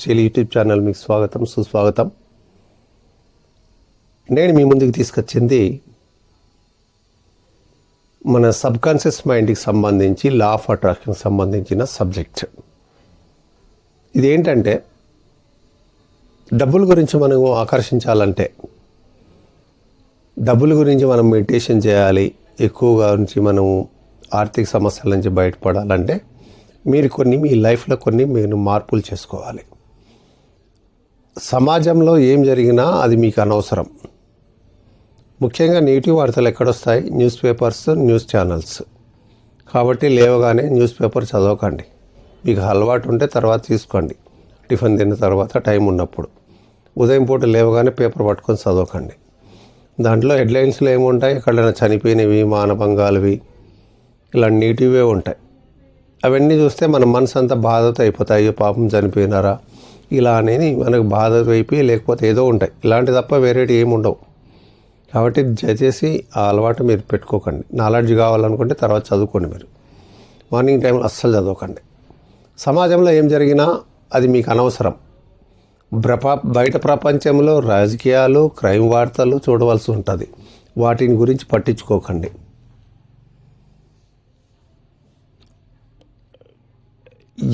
Sale YouTube channel మీకు స్వాగతం సుస్వాగతం. నేను మీ ముందుకు తీసుకొచ్చింది మన సబ్కాన్షియస్ మైండ్కి సంబంధించి లా ఆఫ్ అట్రాక్షన్కి సంబంధించిన సబ్జెక్ట్. ఇదేంటంటే డబ్బుల గురించి మనం ఆకర్షించాలంటే, డబ్బుల గురించి మనం మెడిటేషన్ చేయాలి, ఎక్కువగా నుంచి మనం ఆర్థిక సమస్యల నుంచి బయటపడాలంటే మీరు మీ లైఫ్లో మీరు మార్పులు చేసుకోవాలి. సమాజంలో ఏం జరిగినా అది మీకు అనవసరం. ముఖ్యంగా నెగిటివ్ వార్తలు ఎక్కడొస్తాయి? Newspapers, news channels. కాబట్టి లేవగానే న్యూస్ పేపర్ చదవకండి. మీకు అలవాటు ఉంటే తర్వాత తీసుకోండి, టిఫిన్ తిన్న తర్వాత టైం ఉన్నప్పుడు. ఉదయం పూట లేవగానే పేపర్ పట్టుకొని చదవకండి. దాంట్లో హెడ్లైన్స్లో ఏముంటాయి? ఎక్కడైనా చనిపోయినవి, మానభంగాలవి, ఇలా నెగిటివే ఉంటాయి. అవన్నీ చూస్తే మన మనసు అంతా బాధతో అయిపోతాయి. పాపం చనిపోయినారా ఇలా అనేది మనకు బాధ అయిపోయి, లేకపోతే ఏదో ఉంటాయి. ఇలాంటి తప్ప వేరేటి ఏమి ఉండవు. కాబట్టి దయచేసి ఆ అలవాటు మీరు పెట్టుకోకండి. నాలెడ్జ్ కావాలనుకుంటే తర్వాత చదువుకోండి. మీరు మార్నింగ్ టైంలో అస్సలు చదవకండి. సమాజంలో ఏం జరిగినా అది మీకు అనవసరం. బయట ప్రపంచంలో రాజకీయాలు, క్రైమ్ వార్తలు చూడవలసి ఉంటుంది. వాటిని గురించి పట్టించుకోకండి.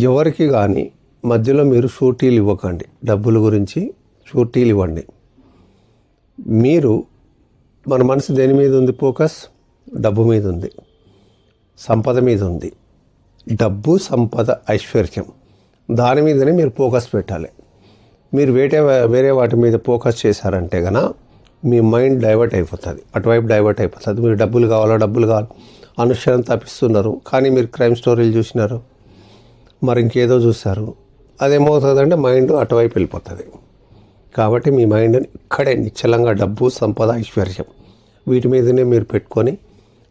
ఎవరికి కానీ మధ్యలో మీరు షూరిటీలు ఇవ్వకండి. డబ్బుల గురించి షూరిటీలు ఇవ్వండి. మన మనసు దేని మీద ఉంది? ఫోకస్ డబ్బు మీద ఉంది, సంపద మీద ఉంది. డబ్బు, సంపద, ఐశ్వర్యం, దాని మీదనే మీరు ఫోకస్ పెట్టాలి. మీరు వేరే వాటి మీద ఫోకస్ చేశారంటే కనుక మీ మైండ్ డైవర్ట్ అయిపోతుంది, అటువైపు డైవర్ట్ అయిపోతుంది. మీరు డబ్బులు కావాలి అనుక్షణం తప్పిస్తున్నారు. కానీ మీరు క్రైమ్ స్టోరీలు చూసినారు, మరి ఇంకేదో చూస్తారు. అదేమవుతుందంటే మైండ్ అటువైపు వెళ్ళిపోతుంది. కాబట్టి మీ మైండ్ని ఇక్కడే నిశ్చలంగా డబ్బు, సంపద, ఐశ్వర్యం వీటి మీదనే మీరు పెట్టుకొని,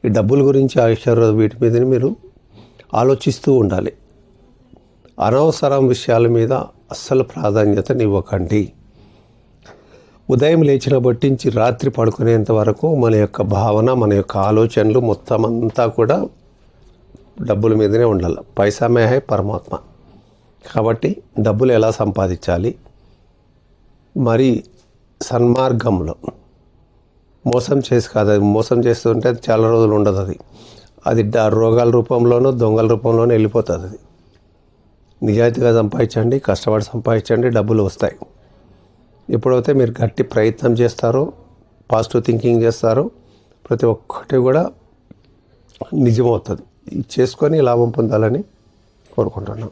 ఈ డబ్బుల గురించి, ఐశ్వర్యం వీటి మీదనే మీరు ఆలోచిస్తూ ఉండాలి. అనవసరం విషయాల మీద అస్సలు ప్రాధాన్యతనివ్వకండి. ఉదయం లేచిన బట్టించి రాత్రి పడుకునేంత వరకు మన యొక్క భావన, మన యొక్క ఆలోచనలు మొత్తం అంతా కూడా డబ్బుల మీదనే ఉండాలి. పైసామే హై పరమాత్మ. కాబట్టి డబ్బులు ఎలా సంపాదించాలి, మరి సన్మార్గంలో మోసం చేసి కాదు. అది మోసం చేస్తుంటే చాలా రోజులు ఉండదు. అది రోగాల రూపంలోనూ, దొంగల రూపంలోనూ వెళ్ళిపోతుంది. అది నిజాయితీగా సంపాదించండి, కష్టపడి సంపాదించండి, డబ్బులు వస్తాయి. ఎప్పుడైతే మీరు గట్టి ప్రయత్నం చేస్తారో, పాజిటివ్ థింకింగ్ చేస్తారో, ప్రతి ఒక్కటి కూడా నిజమవుతుంది. చేసుకొని లాభం పొందాలని కోరుకుంటున్నాను.